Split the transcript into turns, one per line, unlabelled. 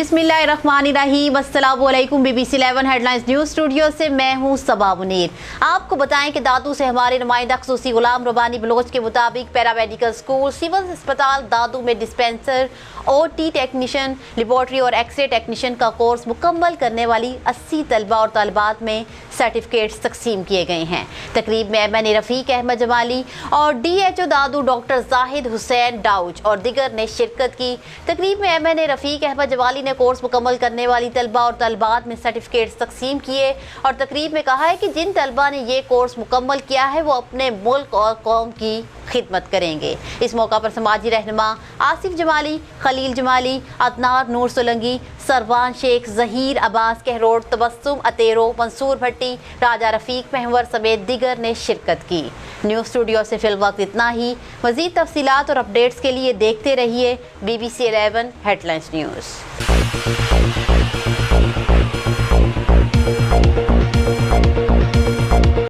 बिस्मिल्लाहिर्रहमानिर्रहीम, अस्सलामुअलैकुम। BBC 11 headlines news studio से मैं हूं सबा मुनीर। आपको बताएं कि दादू से हमारे नुमाइंदा खसूसी गुलाम रबानी बलोच के मुताबिक पैरा मेडिकल स्कूल सिविल अस्पताल दादू में डिस्पेंसर, OT टेक्नीशियन, लेबॉर्ट्री और एक्सरे टेक्नीशियन का कोर्स मुकम्मल करने वाली 80 तलबा और तालबात में सर्टिफिकेट तकसीम किए गए हैं। तकरीब में MN रफ़ीक अहमद जमाली और DHO दादू डॉक्टर जाहिद हुसैन डाउज और दिगर ने शिरकत की। तकरीब में MN रफ़ीक अहमद जमाली ने कोर्स मुकम्मल करने वाली तलबा और तालबात में सर्टिफिकेट तकसीम किए और तकरीब में कहा है कि जिन तलबा ने ये कोर्स मुकम्मल किया है वो अपने मुल्क और कौम की खिदमत करेंगे। इस मौका पर समाजी रहनुमा आसिफ जमाली, खलील जमाली, अदनार नूर सोलंगी, सरवान शेख, जहीर अब्बास कहरोड, तबस्सुम अतेरो, मंसूर भट्टी, राजा रफ़ीक महवर समेत दिगर ने शिरकत की। न्यूज़ स्टूडियो से फिल वक्त इतना ही। मज़ीद तफसीलात और अपडेट्स के लिए देखते रहिए BBC 11 हेडलाइंस न्यूज़।